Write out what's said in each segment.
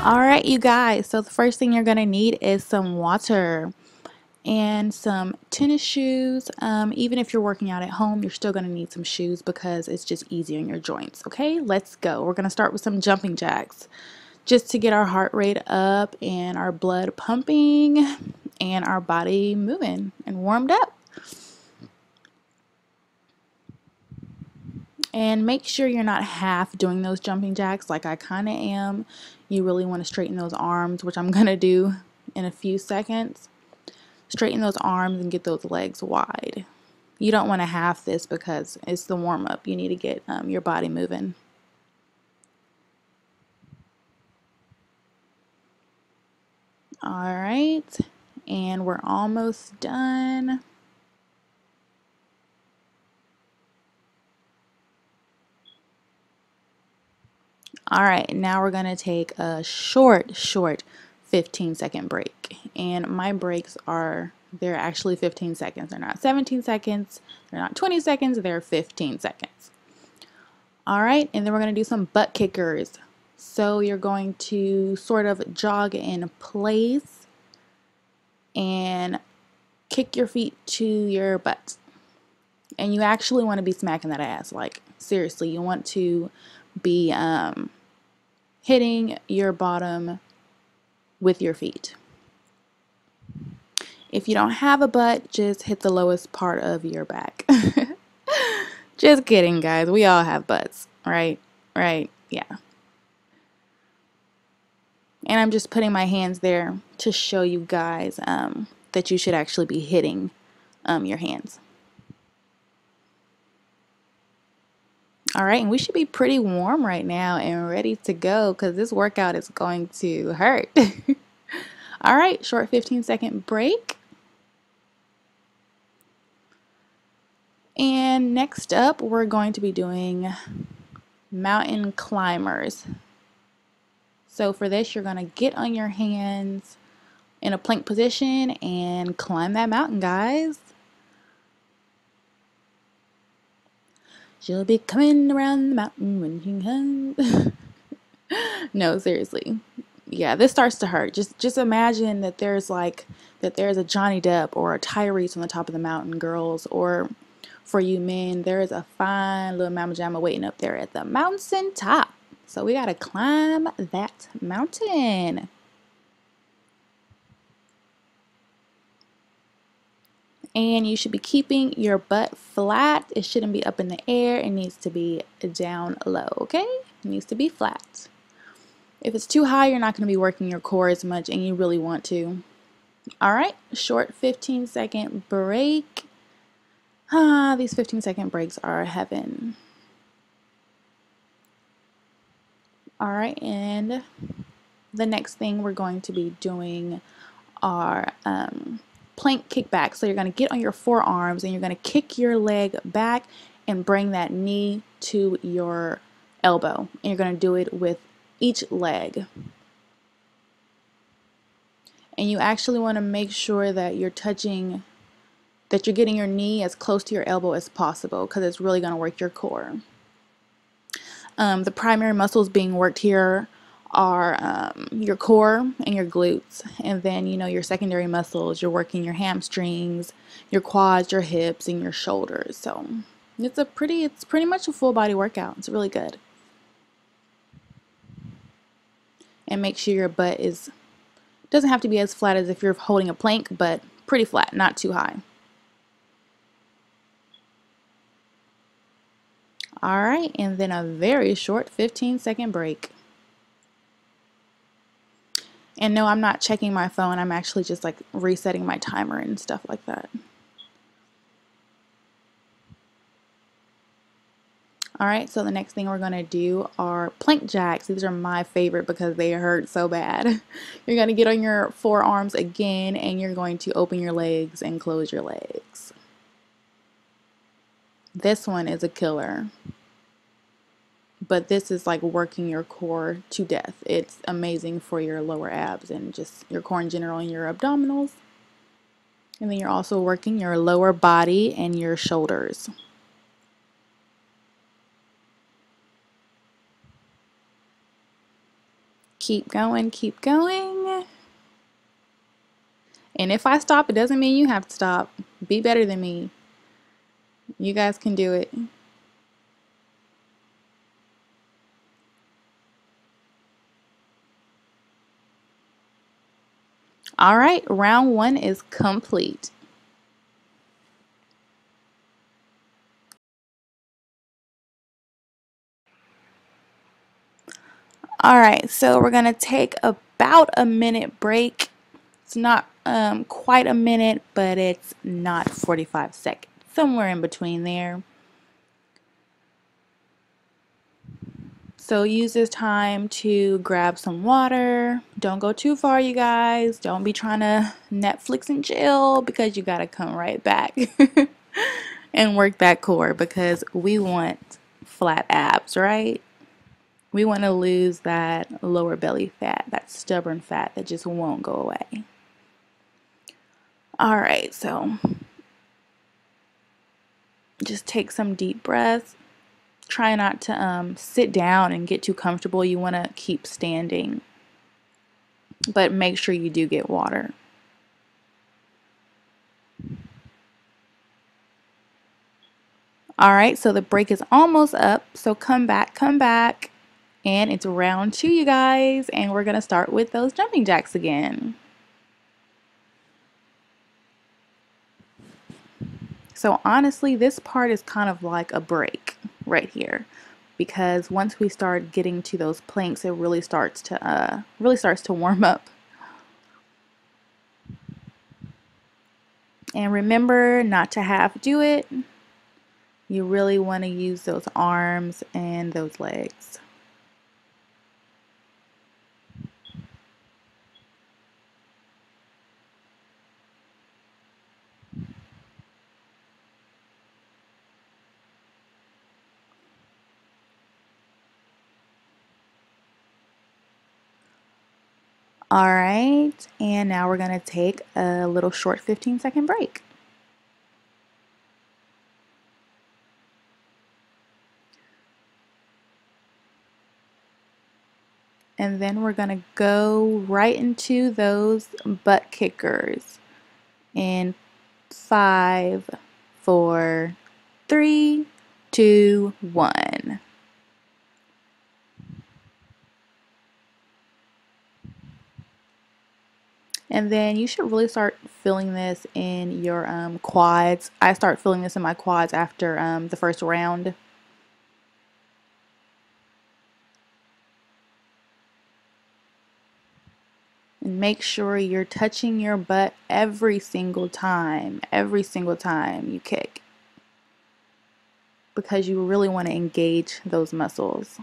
Alright, you guys, so the first thing you're going to need is some water and some tennis shoes. Even if you're working out at home, you're still going to need some shoes because it's just easier on your joints. Okay, let's go. We're going to start with some jumping jacks just to get our heart rate up and our blood pumping and our body moving and warmed up. And make sure you're not half doing those jumping jacks like I kind of am. You really want to straighten those arms, which I'm going to do in a few seconds. Straighten those arms and get those legs wide. You don't want to half this because it's the warm-up. You need to get your body moving. Alright, and we're almost done. Alright, now we're going to take a short 15-second break. And my breaks they're actually 15 seconds. They're not 17 seconds. They're not 20 seconds. They're 15 seconds. Alright, and then we're going to do some butt kickers. So you're going to sort of jog in place and kick your feet to your butt. And you actually want to be smacking that ass. Like, seriously, you want to be hitting your bottom with your feet. If you don't have a butt, just hit the lowest part of your back. Just kidding, guys. We all have butts, right? Right? Yeah. And I'm just putting my hands there to show you guys that you should actually be hitting your hands. Alright, and we should be pretty warm right now and ready to go because this workout is going to hurt. Alright, short 15-second break. And next up, we're going to be doing mountain climbers. So for this, you're going to get on your hands in a plank position and climb that mountain, guys. She'll be coming around the mountain when she comes. No, seriously. Yeah, this starts to hurt. Just imagine that there's a Johnny Depp or a Tyrese on the top of the mountain, girls, or for you men, there is a fine little mama jamma waiting up there at the mountain top. So we gotta climb that mountain. And you should be keeping your butt flat. It shouldn't be up in the air. It needs to be down low, okay? It needs to be flat. If it's too high, you're not going to be working your core as much, and you really want to. Alright, short 15-second break. These 15-second breaks are heaven. Alright, and the next thing we're going to be doing are plank kickbacks. So you're going to get on your forearms and you're going to kick your leg back and bring that knee to your elbow. And you're going to do it with each leg. And you actually want to make sure that you're getting your knee as close to your elbow as possible because it's really going to work your core. The primary muscles being worked here are your core and your glutes, and then your secondary muscles. You're working your hamstrings, your quads, your hips, and your shoulders. So it's pretty much a full body workout. It's really good. And make sure your butt doesn't have to be as flat as if you're holding a plank, but pretty flat, not too high. Alright, and then a very short 15-second break. And no, I'm not checking my phone. I'm actually just like resetting my timer and stuff like that. Alright, so the next thing we're going to do are plank jacks. These are my favorite because they hurt so bad. You're going to get on your forearms again and you're going to open your legs and close your legs. This one is a killer. But this is like working your core to death. It's amazing for your lower abs and just your core in general and your abdominals. And then you're also working your lower body and your shoulders. Keep going, keep going. And if I stop, it doesn't mean you have to stop. Be better than me. You guys can do it. All right, round 1 is complete. All right, so we're gonna take about a minute break. It's not quite a minute, but it's not 45 seconds. Somewhere in between there. So use this time to grab some water. Don't go too far, you guys. Don't be trying to Netflix and chill because you gotta come right back and work that core because we want flat abs, right? We want to lose that lower belly fat, that stubborn fat that just won't go away. All right, so just take some deep breaths. Try not to sit down and get too comfortable. You want to keep standing, but make sure you do get water. All right, so the break is almost up. So come back, and it's round 2, you guys, and we're gonna start with those jumping jacks again. So honestly, this part is kind of like a break right here, because once we start getting to those planks, it really starts to warm up. And remember not to half do it. You really want to use those arms and those legs. All right, and now we're going to take a little short 15-second break. And then we're going to go right into those butt kickers in 5, 4, 3, 2, 1. And then you should really start feeling this in your quads. I start feeling this in my quads after the first round. And make sure you're touching your butt every single time you kick, because you really want to engage those muscles.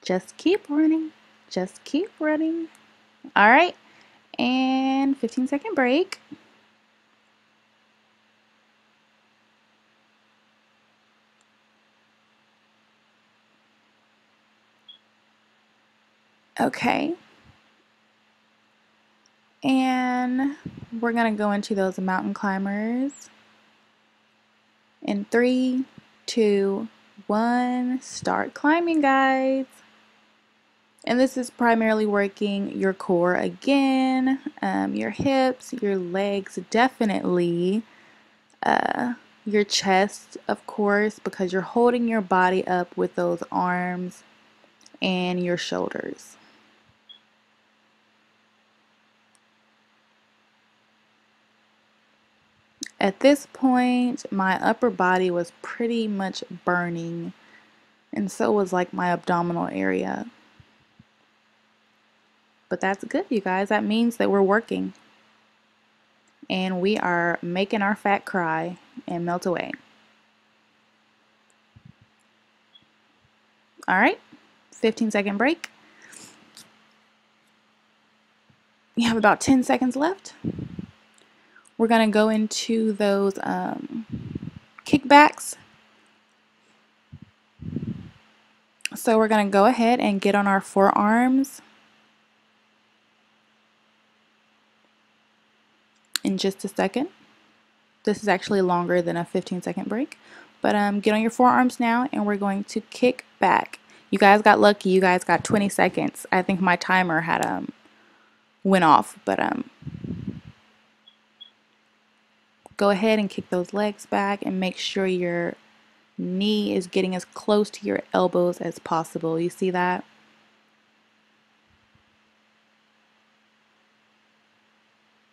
Just keep running. Just keep running. All right. And 15-second break. Okay. And we're going to go into those mountain climbers. In 3, 2, 1, start climbing, guys. And this is primarily working your core again, your hips, your legs, definitely, your chest, of course, because you're holding your body up with those arms, and your shoulders. At this point, my upper body was pretty much burning, and so was like my abdominal area. But that's good, you guys. That means that we're working. And we are making our fat cry and melt away. All right, 15-second break. You have about 10 seconds left. We're going to go into those kickbacks. So we're going to go ahead and get on our forearms in just a second. This is actually longer than a 15-second break. But get on your forearms now, and we're going to kick back. You guys got lucky. You guys got 20 seconds. I think my timer had went off, but go ahead and kick those legs back and make sure your knee is getting as close to your elbows as possible. You see that?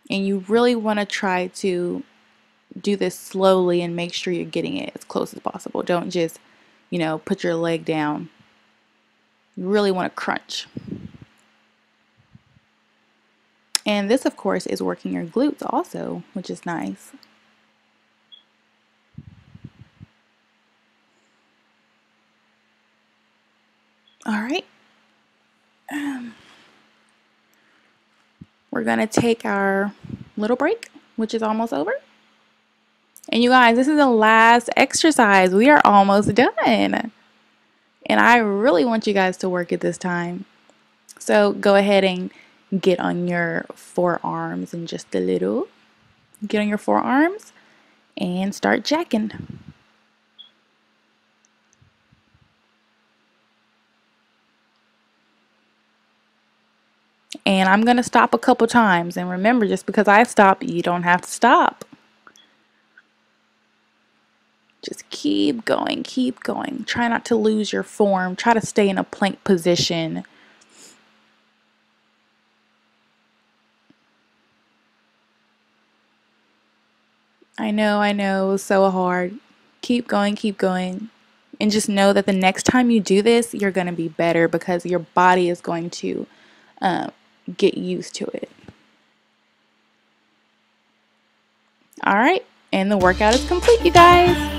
And you really want to try to do this slowly and make sure you're getting it as close as possible. Don't just, put your leg down. You really want to crunch. And this, of course, is working your glutes also, which is nice. All right. We're going to take our little break, which is almost over. And you guys, this is the last exercise. We are almost done. And I really want you guys to work it this time. So go ahead and get on your forearms in just a little. Get on your forearms and start jacking. And I'm going to stop a couple times. And remember, just because I stop, you don't have to stop. Just keep going, keep going. Try not to lose your form. Try to stay in a plank position. I know, so hard. Keep going, keep going. And just know that the next time you do this, you're going to be better because your body is going to get used to it. All right, and the workout is complete, you guys.